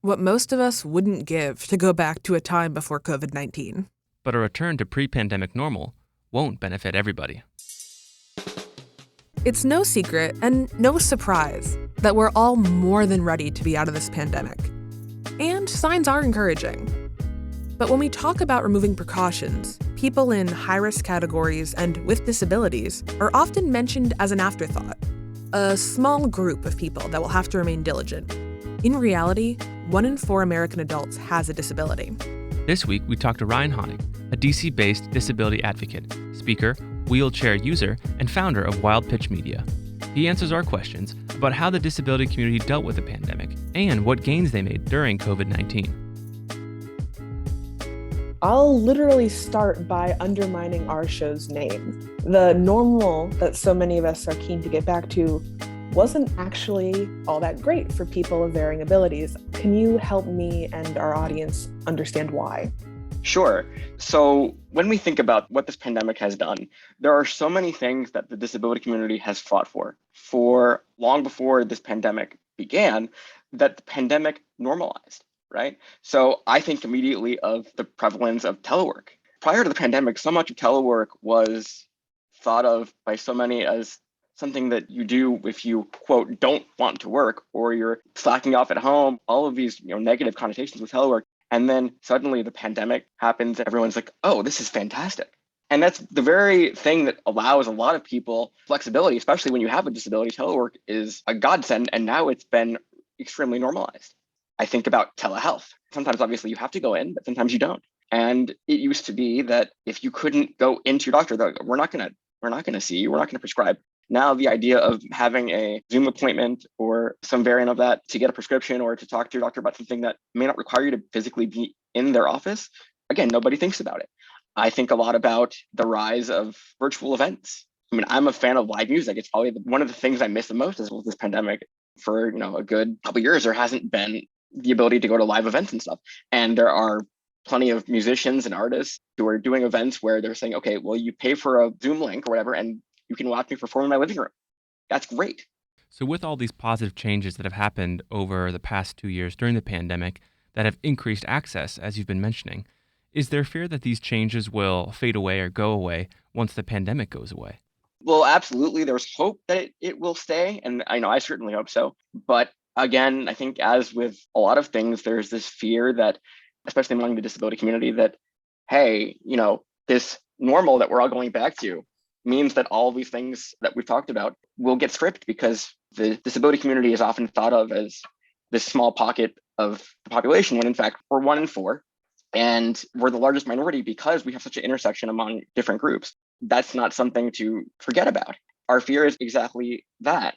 what most of us wouldn't give to go back to a time before COVID-19. But a return to pre-pandemic normal won't benefit everybody. It's no secret and no surprise that we're all more than ready to be out of this pandemic. And signs are encouraging. But when we talk about removing precautions, people in high-risk categories and with disabilities are often mentioned as an afterthought, a small group of people that will have to remain diligent. In reality, 1 in 4 American adults has a disability. This week, we talked to Ryan Honick, a DC-based disability advocate, speaker, wheelchair user, and founder of Wild Pitch Media. He answers our questions about how the disability community dealt with the pandemic and what gains they made during COVID-19. I'll literally start by undermining our show's name. The normal that so many of us are keen to get back to wasn't actually all that great for people of varying abilities. Can you help me and our audience understand why? Sure. So when we think about what this pandemic has done, there are so many things that the disability community has fought for long before this pandemic began, that the pandemic normalized, right? So I think immediately of the prevalence of telework. Prior to the pandemic, so much of telework was thought of by so many as something that you do if you, quote, don't want to work, or you're slacking off at home, all of these negative connotations with telework. And then suddenly the pandemic happens and everyone's like, oh, this is fantastic. And that's the very thing that allows a lot of people flexibility, especially when you have a disability. Telework is a godsend, and now it's been extremely normalized. I think about telehealth. Sometimes obviously you have to go in, but sometimes you don't. And it used to be that if you couldn't go into your doctor, they're like, we're not gonna see you, we're not gonna prescribe. Now the idea of having a Zoom appointment or some variant of that to get a prescription or to talk to your doctor about something that may not require you to physically be in their office, again, nobody thinks about it. I think a lot about the rise of virtual events. I mean, I'm a fan of live music. It's probably one of the things I miss the most is with this pandemic. For a good couple of years, there hasn't been the ability to go to live events and stuff. And there are plenty of musicians and artists who are doing events where they're saying, okay, well, you pay for a Zoom link or whatever, and you can watch me perform in my living room. That's great. So with all these positive changes that have happened over the past 2 years during the pandemic that have increased access, as you've been mentioning, is there fear that these changes will fade away or go away once the pandemic goes away? Well, absolutely. There's hope that it will stay. And I certainly hope so. But again, I think as with a lot of things, there's this fear that, especially among the disability community, that, hey, this normal that we're all going back to means that all these things that we've talked about will get stripped, because the disability community is often thought of as this small pocket of the population, when in fact we're 1 in 4. And we're the largest minority because we have such an intersection among different groups. That's not something to forget about. Our fear is exactly that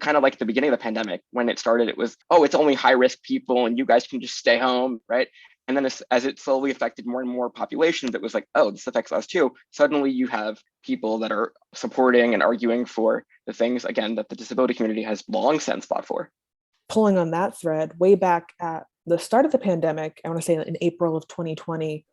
kind of like at the beginning of the pandemic, when it started, it was, oh, it's only high risk people and you guys can just stay home, right? And then as it slowly affected more and more populations, it was like, oh, this affects us too. Suddenly you have people that are supporting and arguing for the things, again, that the disability community has long since fought for. Pulling on that thread, way back at the start of the pandemic, I want to say in April of 2020,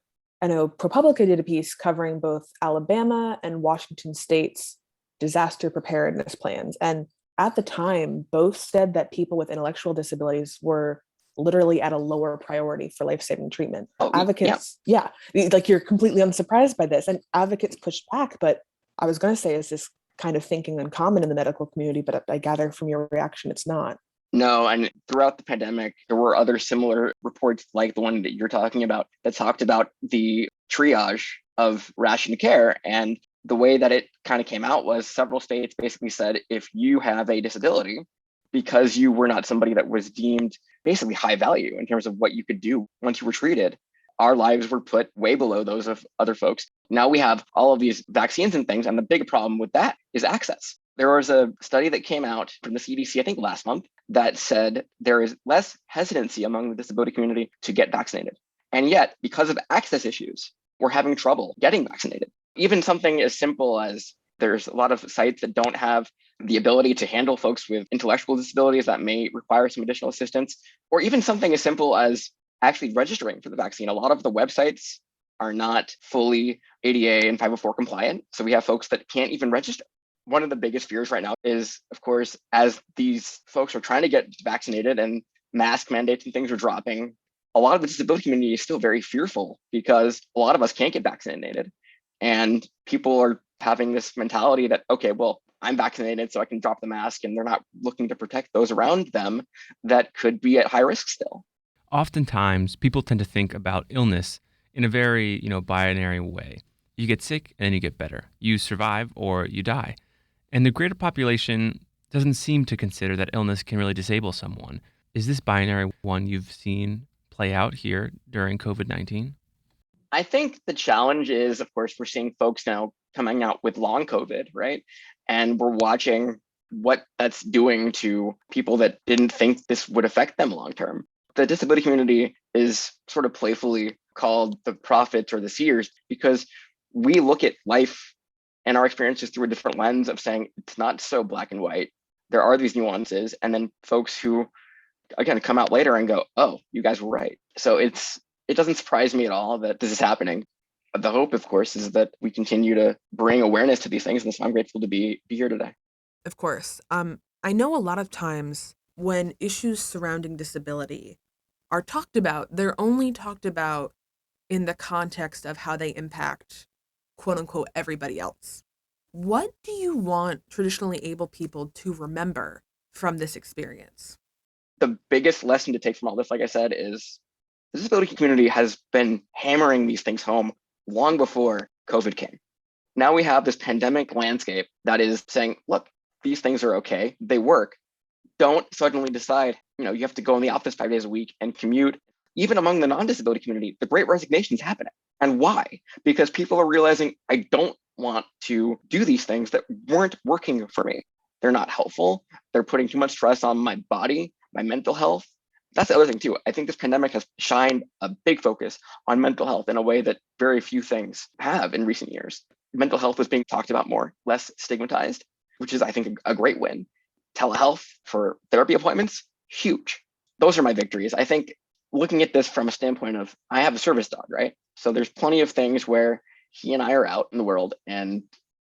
I know ProPublica did a piece covering both Alabama and Washington State's disaster preparedness plans. And at the time, both said that people with intellectual disabilities were literally at a lower priority for life-saving treatment. Advocates, yeah, like you're completely unsurprised by this. And advocates pushed back, but I was going to say, is this kind of thinking uncommon in the medical community? But I gather from your reaction, it's not. No, and throughout the pandemic, there were other similar reports like the one that you're talking about that talked about the triage of ration care. And the way that it kind of came out was several states basically said, if you have a disability, because you were not somebody that was deemed basically high value in terms of what you could do once you were treated, our lives were put way below those of other folks. Now we have all of these vaccines and things, and the big problem with that is access. There was a study that came out from the CDC, I think last month, that said there is less hesitancy among the disability community to get vaccinated. And yet, because of access issues, we're having trouble getting vaccinated. Even something as simple as there's a lot of sites that don't have the ability to handle folks with intellectual disabilities that may require some additional assistance, or even something as simple as actually registering for the vaccine. A lot of the websites are not fully ADA and 504 compliant. So we have folks that can't even register. One of the biggest fears right now is, of course, as these folks are trying to get vaccinated and mask mandates and things are dropping, a lot of the disability community is still very fearful because a lot of us can't get vaccinated. And people are having this mentality that, okay, well, I'm vaccinated, so I can drop the mask, and they're not looking to protect those around them that could be at high risk still. Oftentimes, people tend to think about illness in a very, binary way. You get sick and then you get better. You survive or you die. And the greater population doesn't seem to consider that illness can really disable someone. Is this binary one you've seen play out here during COVID-19? I think the challenge is, of course, we're seeing folks now coming out with long COVID, right? And we're watching what that's doing to people that didn't think this would affect them long term. The disability community is sort of playfully called the prophets or the seers because we look at life and our experiences through a different lens of saying it's not so black and white. There are these nuances. And then folks who, again, come out later and go, oh, you guys were right. So it doesn't surprise me at all that this is happening. The hope, of course, is that we continue to bring awareness to these things. And so I'm grateful to be here today. Of course. I know a lot of times when issues surrounding disability are talked about, they're only talked about in the context of how they impact, quote unquote, everybody else. What do you want traditionally able people to remember from this experience? The biggest lesson to take from all this, like I said, is the disability community has been hammering these things home long before COVID came. Now we have this pandemic landscape that is saying, look, these things are okay. They work. Don't suddenly decide, you have to go in the office 5 days a week and commute. Even among the non-disability community, the great resignation is happening. And why? Because people are realizing, I don't want to do these things that weren't working for me. They're not helpful. They're putting too much stress on my body, my mental health. That's the other thing too. I think this pandemic has shined a big focus on mental health in a way that very few things have in recent years. Mental health was being talked about more, less stigmatized, which is, I think, a great win. Telehealth for therapy appointments, huge. Those are my victories. I think looking at this from a standpoint of, I have a service dog, right? So there's plenty of things where he and I are out in the world. And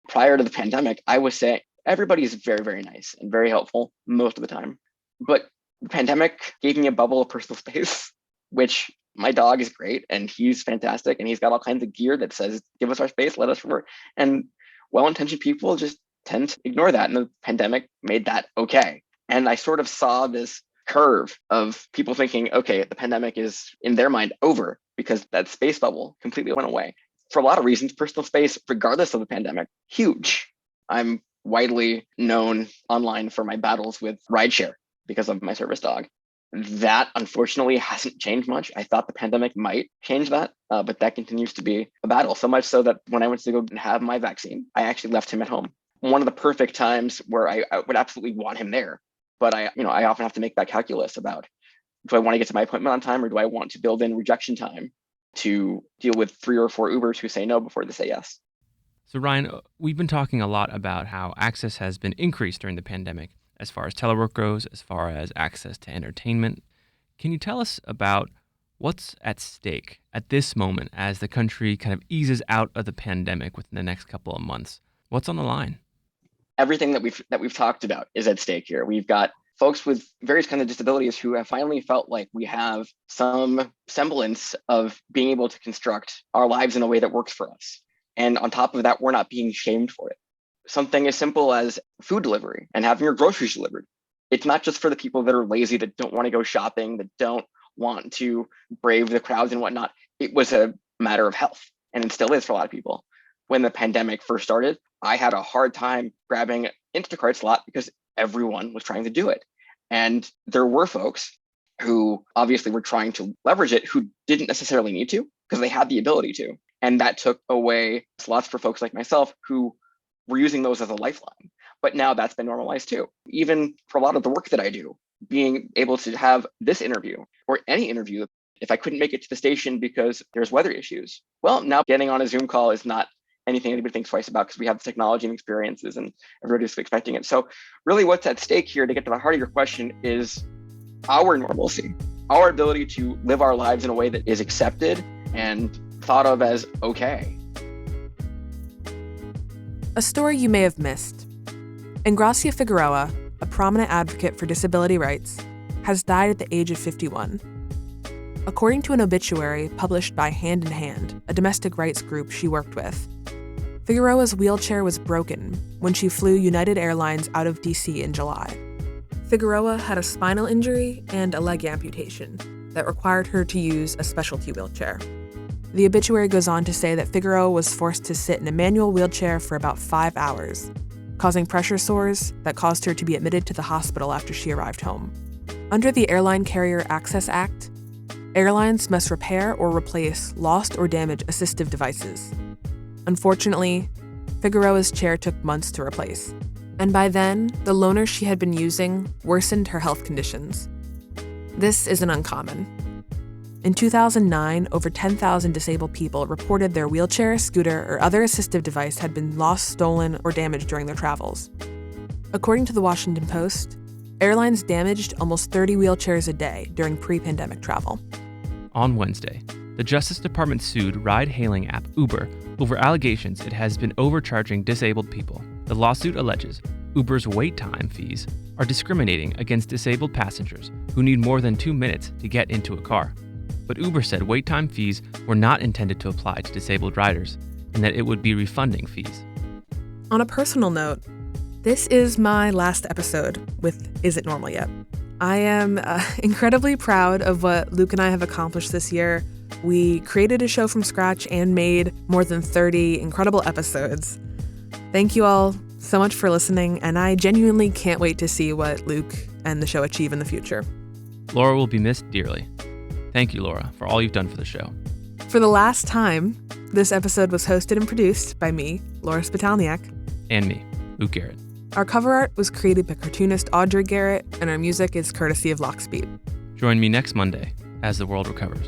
prior to the pandemic, I would say everybody's very, very nice and very helpful most of the time. But the pandemic gave me a bubble of personal space, which my dog is great and he's fantastic. And he's got all kinds of gear that says, give us our space, let us work. And well-intentioned people just tend to ignore that. And the pandemic made that okay. And I sort of saw this curve of people thinking, okay, the pandemic is in their mind over because that space bubble completely went away. For a lot of reasons, personal space, regardless of the pandemic, huge. I'm widely known online for my battles with rideshare because of my service dog. That unfortunately hasn't changed much. I thought the pandemic might change that, but that continues to be a battle. So much so that when I went to go and have my vaccine, I actually left him at home. One of the perfect times where I would absolutely want him there. But I often have to make that calculus about, do I want to get to my appointment on time or do I want to build in rejection time to deal with 3 or 4 Ubers who say no before they say yes? So Ryan, we've been talking a lot about how access has been increased during the pandemic, as far as telework goes, as far as access to entertainment. Can you tell us about what's at stake at this moment as the country kind of eases out of the pandemic within the next couple of months? What's on the line? Everything that we've talked about is at stake here. We've got folks with various kinds of disabilities who have finally felt like we have some semblance of being able to construct our lives in a way that works for us. And on top of that, we're not being shamed for it. Something as simple as food delivery and having your groceries delivered. It's not just for the people that are lazy, that don't want to go shopping, that don't want to brave the crowds and whatnot. It was a matter of health, and it still is for a lot of people. When the pandemic first started, I had a hard time grabbing an Instacart slot because everyone was trying to do it. And there were folks who obviously were trying to leverage it who didn't necessarily need to because they had the ability to. And that took away slots for folks like myself who were using those as a lifeline. But now that's been normalized too. Even for a lot of the work that I do, being able to have this interview or any interview, if I couldn't make it to the station because there's weather issues, well, now getting on a Zoom call is not anything anybody thinks twice about because we have the technology and experiences and everybody's expecting it. So really what's at stake here, to get to the heart of your question, is our normalcy, our ability to live our lives in a way that is accepted and thought of as okay. A story you may have missed. Ingracia Figueroa, a prominent advocate for disability rights, has died at the age of 51. According to an obituary published by Hand in Hand, a domestic rights group she worked with, Figueroa's wheelchair was broken when she flew United Airlines out of D.C. in July. Figueroa had a spinal injury and a leg amputation that required her to use a specialty wheelchair. The obituary goes on to say that Figueroa was forced to sit in a manual wheelchair for about 5 hours, causing pressure sores that caused her to be admitted to the hospital after she arrived home. Under the Airline Carrier Access Act, airlines must repair or replace lost or damaged assistive devices. Unfortunately, Figueroa's chair took months to replace, and by then, the loaner she had been using worsened her health conditions. This isn't uncommon. In 2009, over 10,000 disabled people reported their wheelchair, scooter, or other assistive device had been lost, stolen, or damaged during their travels. According to the Washington Post, airlines damaged almost 30 wheelchairs a day during pre-pandemic travel. On Wednesday, the Justice Department sued ride-hailing app Uber over allegations it has been overcharging disabled people. The lawsuit alleges Uber's wait time fees are discriminating against disabled passengers who need more than 2 minutes to get into a car. But Uber said wait time fees were not intended to apply to disabled riders and that it would be refunding fees. On a personal note, this is my last episode with Is It Normal Yet? I am incredibly proud of what Luke and I have accomplished this year. We created a show from scratch and made more than 30 incredible episodes. Thank you all so much for listening, and I genuinely can't wait to see what Luke and the show achieve in the future. Laura will be missed dearly. Thank you, Laura, for all you've done for the show. For the last time, this episode was hosted and produced by me, Laura Spitalniak. And me, Luke Garrett. Our cover art was created by cartoonist Audrey Garrett, and our music is courtesy of Lockspeed. Join me next Monday as the world recovers.